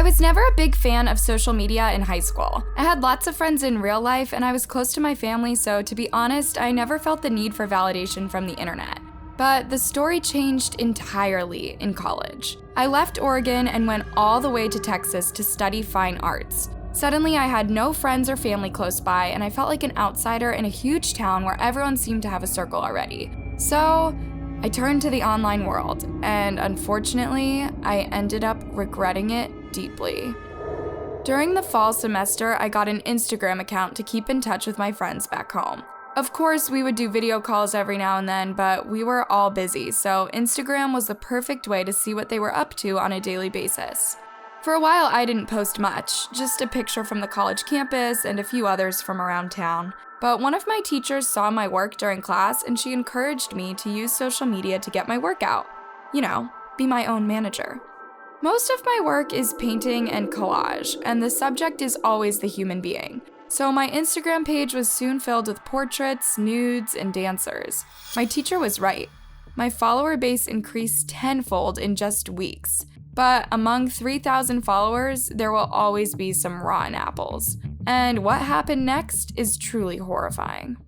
I was never a big fan of social media in high school. I had lots of friends in real life and I was close to my family, so to be honest, I never felt the need for validation from the internet. But the story changed entirely in college. I left Oregon and went all the way to Texas to study fine arts. Suddenly, I had no friends or family close by, and I felt like an outsider in a huge town where everyone seemed to have a circle already. So, I turned to the online world, and unfortunately, I ended up regretting it deeply. During the fall semester, I got an Instagram account to keep in touch with my friends back home. Of course, we would do video calls every now and then, but we were all busy, so Instagram was the perfect way to see what they were up to on a daily basis. For a while, I didn't post much, just a picture from the college campus and a few others from around town. But one of my teachers saw my work during class and she encouraged me to use social media to get my work out. You know, be my own manager. Most of my work is painting and collage, and the subject is always the human being. So my Instagram page was soon filled with portraits, nudes, and dancers. My teacher was right. My follower base increased tenfold in just weeks. But among 3,000 followers, there will always be some rotten apples. And what happened next is truly horrifying.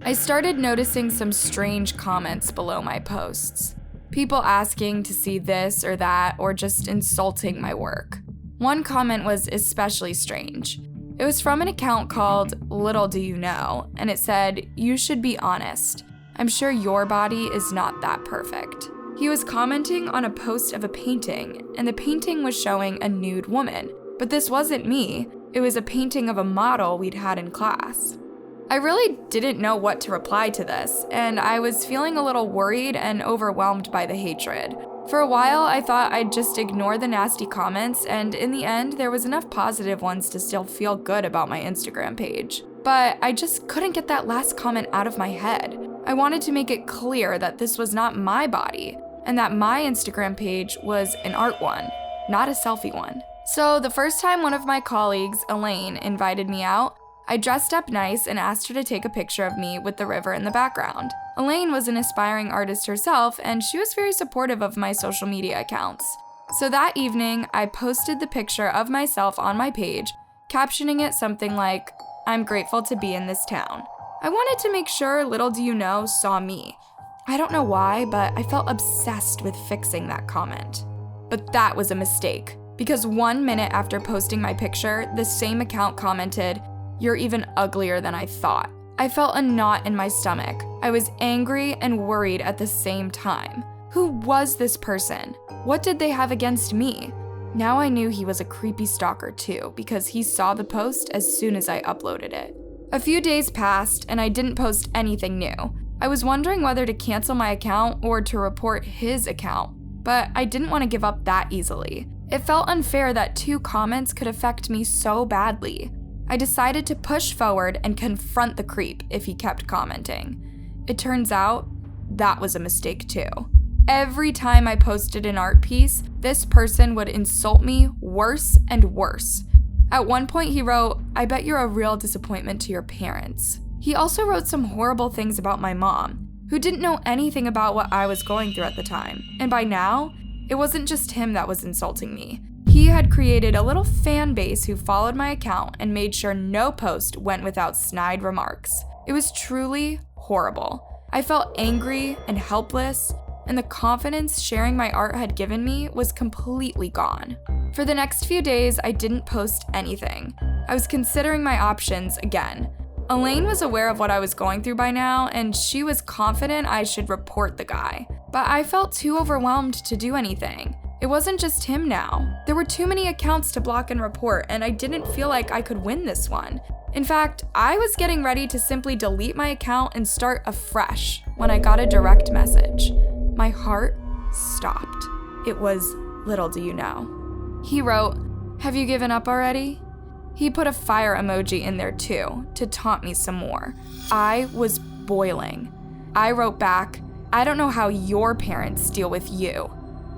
I started noticing some strange comments below my posts. People asking to see this or that, or just insulting my work. One comment was especially strange. It was from an account called Little Do You Know, and it said, "You should be honest. I'm sure your body is not that perfect." He was commenting on a post of a painting, and the painting was showing a nude woman. But this wasn't me. It was a painting of a model we'd had in class. I really didn't know what to reply to this, and I was feeling a little worried and overwhelmed by the hatred. For a while, I thought I'd just ignore the nasty comments, and in the end, there was enough positive ones to still feel good about my Instagram page. But I just couldn't get that last comment out of my head. I wanted to make it clear that this was not my body, and that my Instagram page was an art one, not a selfie one. So the first time one of my colleagues, Elaine, invited me out, I dressed up nice and asked her to take a picture of me with the river in the background. Elaine was an aspiring artist herself, and she was very supportive of my social media accounts. So that evening, I posted the picture of myself on my page, captioning it something like, "I'm grateful to be in this town." I wanted to make sure Little Do You Know saw me. I don't know why, but I felt obsessed with fixing that comment. But that was a mistake, because 1 minute after posting my picture, the same account commented, "You're even uglier than I thought." I felt a knot in my stomach. I was angry and worried at the same time. Who was this person? What did they have against me? Now I knew he was a creepy stalker too, because he saw the post as soon as I uploaded it. A few days passed, and I didn't post anything new. I was wondering whether to cancel my account or to report his account, but I didn't want to give up that easily. It felt unfair that 2 comments could affect me so badly. I decided to push forward and confront the creep if he kept commenting. It turns out, that was a mistake too. Every time I posted an art piece, this person would insult me worse and worse. At one point he wrote, "I bet you're a real disappointment to your parents." He also wrote some horrible things about my mom, who didn't know anything about what I was going through at the time. And by now, it wasn't just him that was insulting me. He had created a little fan base who followed my account and made sure no post went without snide remarks. It was truly horrible. I felt angry and helpless, and the confidence sharing my art had given me was completely gone. For the next few days, I didn't post anything. I was considering my options again. Elaine was aware of what I was going through by now, and she was confident I should report the guy. But I felt too overwhelmed to do anything. It wasn't just him now. There were too many accounts to block and report, and I didn't feel like I could win this one. In fact, I was getting ready to simply delete my account and start afresh when I got a direct message. My heart stopped. It was Little Do You Know. He wrote, "Have you given up already?" He put a fire emoji in there too, to taunt me some more. I was boiling. I wrote back, "I don't know how your parents deal with you."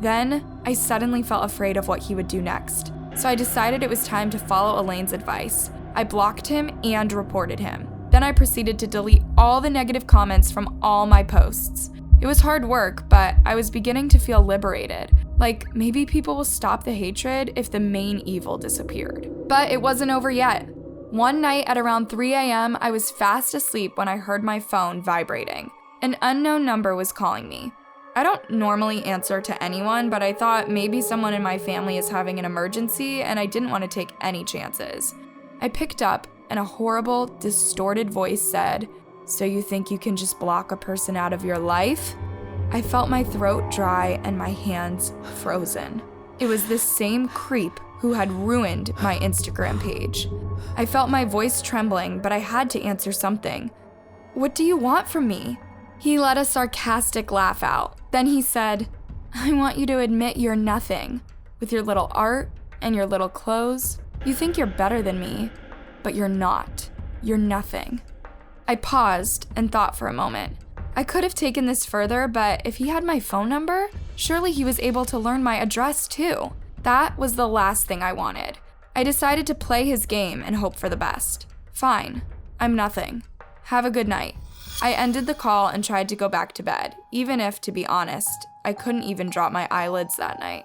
Then, I suddenly felt afraid of what he would do next, so I decided it was time to follow Elaine's advice. I blocked him and reported him. Then I proceeded to delete all the negative comments from all my posts. It was hard work, but I was beginning to feel liberated. Like, maybe people will stop the hatred if the main evil disappeared. But it wasn't over yet. One night at around 3 a.m., I was fast asleep when I heard my phone vibrating. An unknown number was calling me. I don't normally answer to anyone, but I thought maybe someone in my family is having an emergency and I didn't want to take any chances. I picked up and a horrible, distorted voice said, "So you think you can just block a person out of your life?" I felt my throat dry and my hands frozen. It was this same creep who had ruined my Instagram page. I felt my voice trembling, but I had to answer something. "What do you want from me?" He let a sarcastic laugh out. Then he said, "I want you to admit you're nothing. With your little art and your little clothes, you think you're better than me, but you're not. You're nothing." I paused and thought for a moment. I could have taken this further, but if he had my phone number, surely he was able to learn my address too. That was the last thing I wanted. I decided to play his game and hope for the best. Fine, I'm nothing. Have a good night. I ended the call and tried to go back to bed, even if, to be honest, I couldn't even drop my eyelids that night.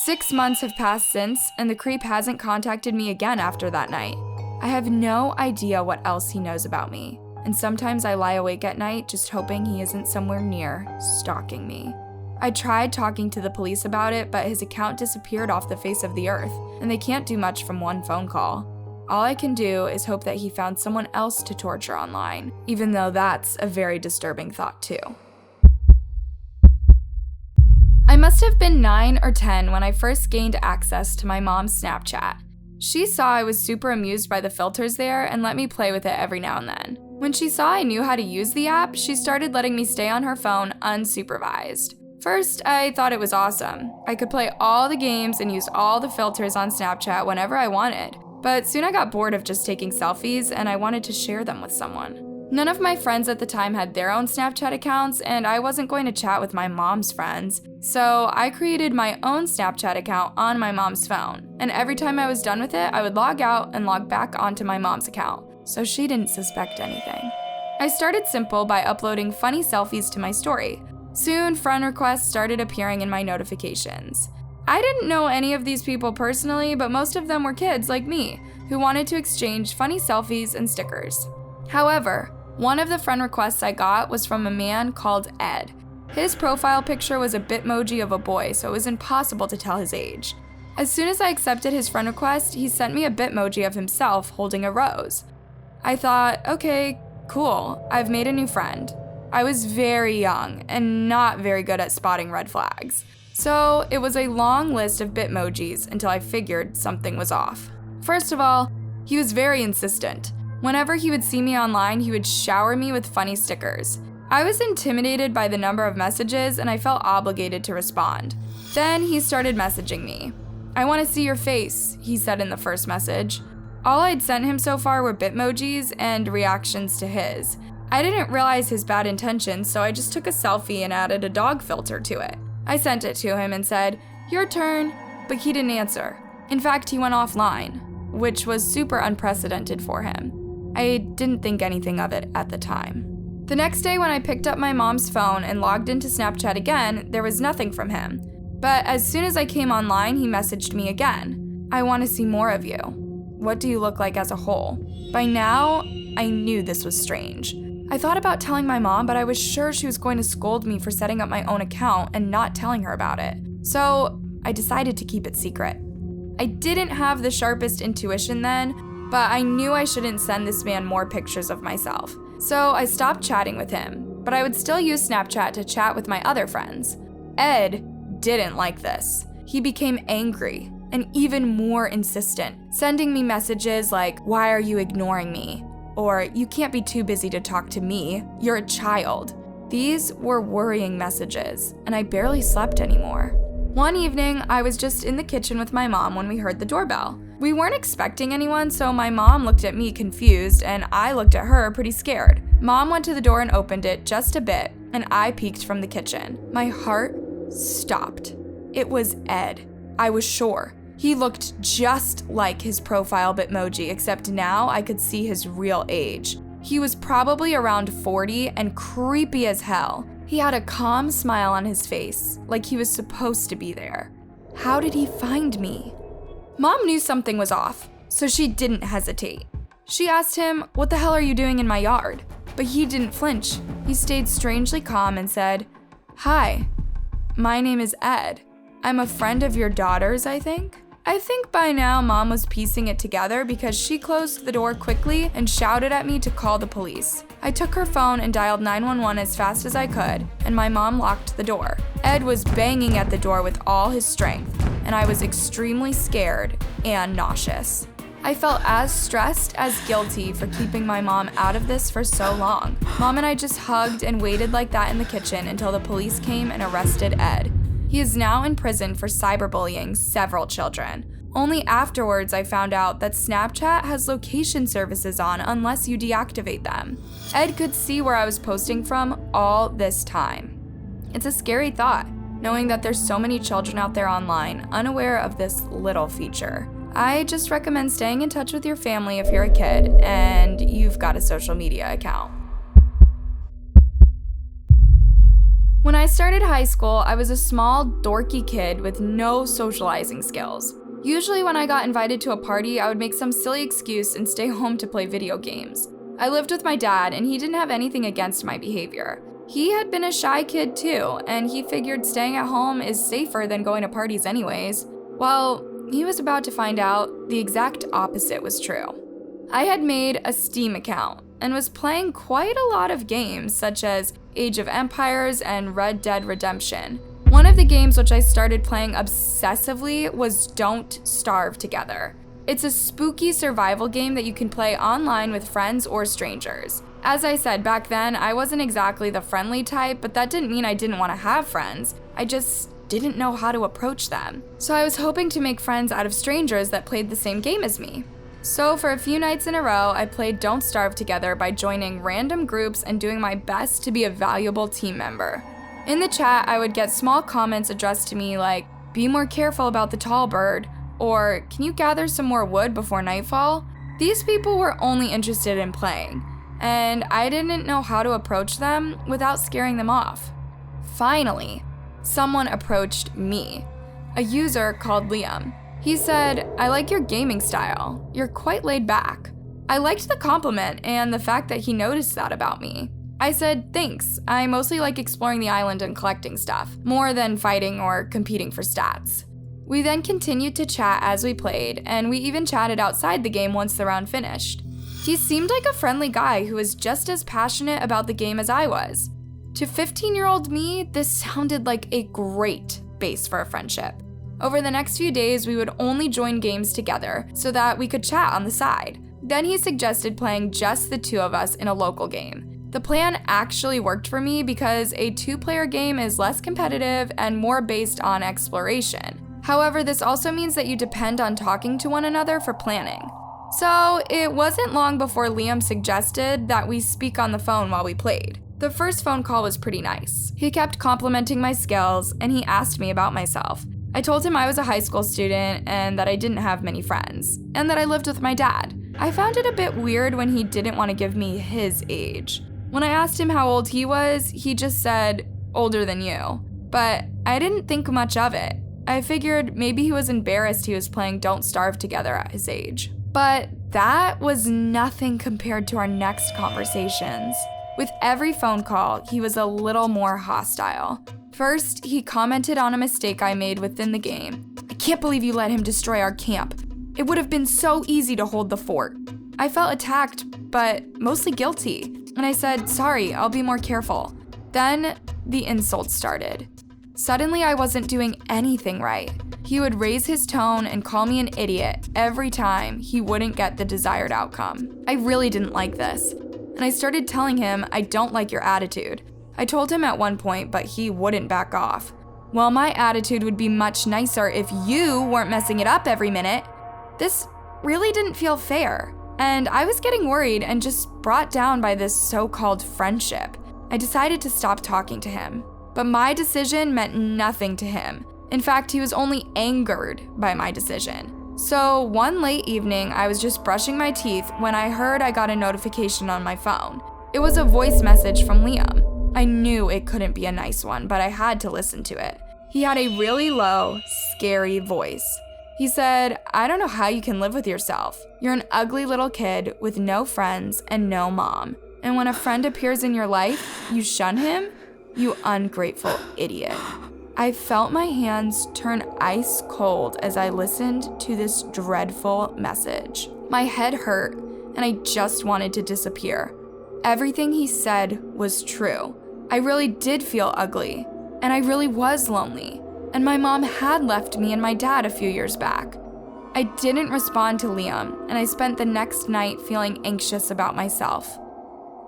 6 months have passed since, and the creep hasn't contacted me again after that night. I have no idea what else he knows about me, and sometimes I lie awake at night just hoping he isn't somewhere near, stalking me. I tried talking to the police about it, but his account disappeared off the face of the earth, and they can't do much from one phone call. All I can do is hope that he found someone else to torture online, even though that's a very disturbing thought too. I must have been 9 or 10 when I first gained access to my mom's Snapchat. She saw I was super amused by the filters there and let me play with it every now and then. When she saw I knew how to use the app, she started letting me stay on her phone unsupervised. First, I thought it was awesome. I could play all the games and use all the filters on Snapchat whenever I wanted. But soon I got bored of just taking selfies and I wanted to share them with someone. None of my friends at the time had their own Snapchat accounts and I wasn't going to chat with my mom's friends. So I created my own Snapchat account on my mom's phone. And every time I was done with it, I would log out and log back onto my mom's account, so she didn't suspect anything. I started simple by uploading funny selfies to my story. Soon, friend requests started appearing in my notifications. I didn't know any of these people personally, but most of them were kids like me, who wanted to exchange funny selfies and stickers. However, one of the friend requests I got was from a man called Ed. His profile picture was a bitmoji of a boy, so it was impossible to tell his age. As soon as I accepted his friend request, he sent me a bitmoji of himself holding a rose. I thought, okay, cool, I've made a new friend. I was very young and not very good at spotting red flags. So it was a long list of bitmojis until I figured something was off. First of all, he was very insistent. Whenever he would see me online, he would shower me with funny stickers. I was intimidated by the number of messages and I felt obligated to respond. Then he started messaging me. "I want to see your face," he said in the first message. All I'd sent him so far were bitmojis and reactions to his. I didn't realize his bad intentions, so I just took a selfie and added a dog filter to it. I sent it to him and said, "Your turn," but he didn't answer. In fact, he went offline, which was super unprecedented for him. I didn't think anything of it at the time. The next day when I picked up my mom's phone and logged into Snapchat again, there was nothing from him. But as soon as I came online, he messaged me again. "I want to see more of you. What do you look like as a whole?" By now, I knew this was strange. I thought about telling my mom, but I was sure she was going to scold me for setting up my own account and not telling her about it. So I decided to keep it secret. I didn't have the sharpest intuition then, but I knew I shouldn't send this man more pictures of myself. So I stopped chatting with him, but I would still use Snapchat to chat with my other friends. Ed didn't like this. He became angry and even more insistent, sending me messages like, "Why are you ignoring me?" Or, "You can't be too busy to talk to me. You're a child." These were worrying messages, and I barely slept anymore. One evening, I was just in the kitchen with my mom when we heard the doorbell. We weren't expecting anyone, so my mom looked at me confused, and I looked at her pretty scared. Mom went to the door and opened it just a bit, and I peeked from the kitchen. My heart stopped. It was Ed. I was sure. He looked just like his profile bitmoji, except now I could see his real age. He was probably around 40 and creepy as hell. He had a calm smile on his face, like he was supposed to be there. How did he find me? Mom knew something was off, so she didn't hesitate. She asked him, "What the hell are you doing in my yard?" But he didn't flinch. He stayed strangely calm and said, "Hi, my name is Ed. I'm a friend of your daughter's, I think." I think by now Mom was piecing it together because she closed the door quickly and shouted at me to call the police. I took her phone and dialed 911 as fast as I could, and my mom locked the door. Ed was banging at the door with all his strength, and I was extremely scared and nauseous. I felt as stressed as guilty for keeping my mom out of this for so long. Mom and I just hugged and waited like that in the kitchen until the police came and arrested Ed. He is now in prison for cyberbullying several children. Only afterwards I found out that Snapchat has location services on unless you deactivate them. Ed could see where I was posting from all this time. It's a scary thought, knowing that there's so many children out there online unaware of this little feature. I just recommend staying in touch with your family if you're a kid and you've got a social media account. When I started high school, I was a small, dorky kid with no socializing skills. Usually when I got invited to a party, I would make some silly excuse and stay home to play video games. I lived with my dad, and he didn't have anything against my behavior. He had been a shy kid too, and he figured staying at home is safer than going to parties anyways. Well, he was about to find out the exact opposite was true. I had made a Steam account and was playing quite a lot of games such as Age of Empires and Red Dead Redemption. One of the games which I started playing obsessively was Don't Starve Together. It's a spooky survival game that you can play online with friends or strangers. As I said, back then, I wasn't exactly the friendly type, but that didn't mean I didn't want to have friends. I just didn't know how to approach them. So I was hoping to make friends out of strangers that played the same game as me. So for a few nights in a row, I played Don't Starve Together by joining random groups and doing my best to be a valuable team member. In the chat, I would get small comments addressed to me like, "Be more careful about the tall bird," or "Can you gather some more wood before nightfall?" These people were only interested in playing, and I didn't know how to approach them without scaring them off. Finally, someone approached me, a user called Liam. He said, "I like your gaming style. You're quite laid back." I liked the compliment and the fact that he noticed that about me. I said, "Thanks. I mostly like exploring the island and collecting stuff, more than fighting or competing for stats." We then continued to chat as we played, and we even chatted outside the game once the round finished. He seemed like a friendly guy who was just as passionate about the game as I was. To 15-year-old me, this sounded like a great base for a friendship. Over the next few days, we would only join games together so that we could chat on the side. Then he suggested playing just the two of us in a local game. The plan actually worked for me because a 2-player game is less competitive and more based on exploration. However, this also means that you depend on talking to one another for planning. So it wasn't long before Liam suggested that we speak on the phone while we played. The first phone call was pretty nice. He kept complimenting my skills, and he asked me about myself. I told him I was a high school student and that I didn't have many friends, and that I lived with my dad. I found it a bit weird when he didn't want to give me his age. When I asked him how old he was, he just said, "Older than you." But I didn't think much of it. I figured maybe he was embarrassed he was playing Don't Starve Together at his age. But that was nothing compared to our next conversations. With every phone call, he was a little more hostile. First, he commented on a mistake I made within the game. "I can't believe you let him destroy our camp. It would have been so easy to hold the fort." I felt attacked, but mostly guilty. And I said, "Sorry, I'll be more careful." Then the insults started. Suddenly, I wasn't doing anything right. He would raise his tone and call me an idiot every time he wouldn't get the desired outcome. I really didn't like this. And I started telling him, "I don't like your attitude." I told him at one point, but he wouldn't back off. "Well, my attitude would be much nicer if you weren't messing it up every minute." This really didn't feel fair, and I was getting worried and just brought down by this so-called friendship. I decided to stop talking to him, but my decision meant nothing to him. In fact, he was only angered by my decision. So one late evening, I was just brushing my teeth when I heard I got a notification on my phone. It was a voice message from Liam. I knew it couldn't be a nice one, but I had to listen to it. He had a really low, scary voice. He said, "I don't know how you can live with yourself. You're an ugly little kid with no friends and no mom. And when a friend appears in your life, you shun him? You ungrateful idiot." I felt my hands turn ice cold as I listened to this dreadful message. My head hurt, and I just wanted to disappear. Everything he said was true. I really did feel ugly, and I really was lonely. And my mom had left me and my dad a few years back. I didn't respond to Liam, and I spent the next night feeling anxious about myself.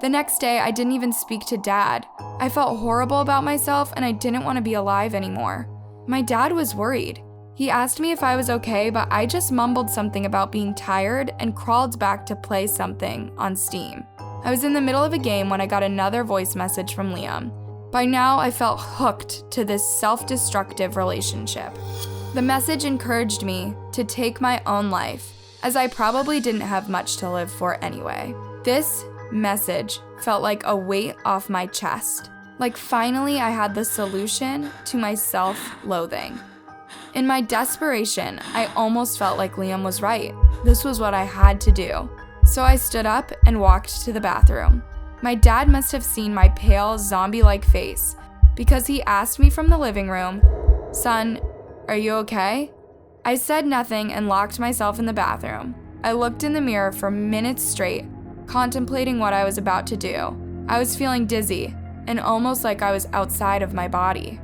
The next day, I didn't even speak to Dad. I felt horrible about myself, and I didn't want to be alive anymore. My dad was worried. He asked me if I was okay, but I just mumbled something about being tired and crawled back to play something on Steam. I was in the middle of a game when I got another voice message from Liam. By now, I felt hooked to this self-destructive relationship. The message encouraged me to take my own life, as I probably didn't have much to live for anyway. This message felt like a weight off my chest, like finally I had the solution to my self-loathing. In my desperation, I almost felt like Liam was right. This was what I had to do. So I stood up and walked to the bathroom. My dad must have seen my pale, zombie-like face because he asked me from the living room, "Son, are you okay?" I said nothing and locked myself in the bathroom. I looked in the mirror for minutes straight, contemplating what I was about to do. I was feeling dizzy and almost like I was outside of my body.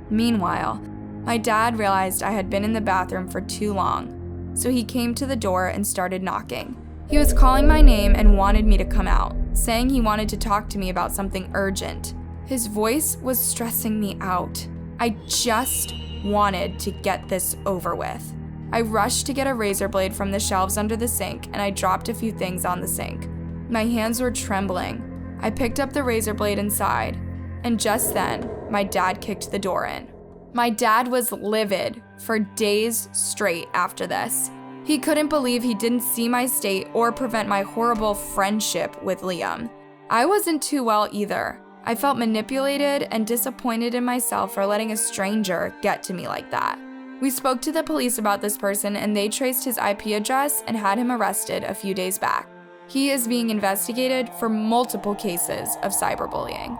Meanwhile, my dad realized I had been in the bathroom for too long, so he came to the door and started knocking. He was calling my name and wanted me to come out, saying he wanted to talk to me about something urgent. His voice was stressing me out. I just wanted to get this over with. I rushed to get a razor blade from the shelves under the sink, and I dropped a few things on the sink. My hands were trembling. I picked up the razor blade and sighed, and just then, my dad kicked the door in. My dad was livid for days straight after this. He couldn't believe he didn't see my state or prevent my horrible friendship with Liam. I wasn't too well either. I felt manipulated and disappointed in myself for letting a stranger get to me like that. We spoke to the police about this person, and they traced his IP address and had him arrested a few days back. He is being investigated for multiple cases of cyberbullying.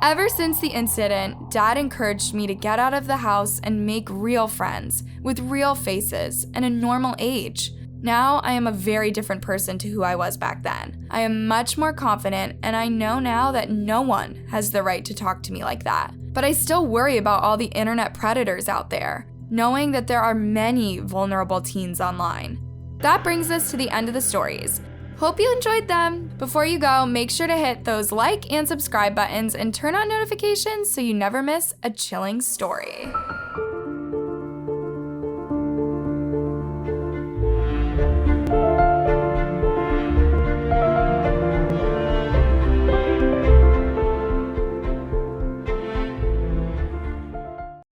Ever since the incident, Dad encouraged me to get out of the house and make real friends with real faces and a normal age. Now I am a very different person to who I was back then. I am much more confident, and I know now that no one has the right to talk to me like that. But I still worry about all the internet predators out there, knowing that there are many vulnerable teens online. That brings us to the end of the stories. Hope you enjoyed them. Before you go, make sure to hit those like and subscribe buttons and turn on notifications so you never miss a chilling story.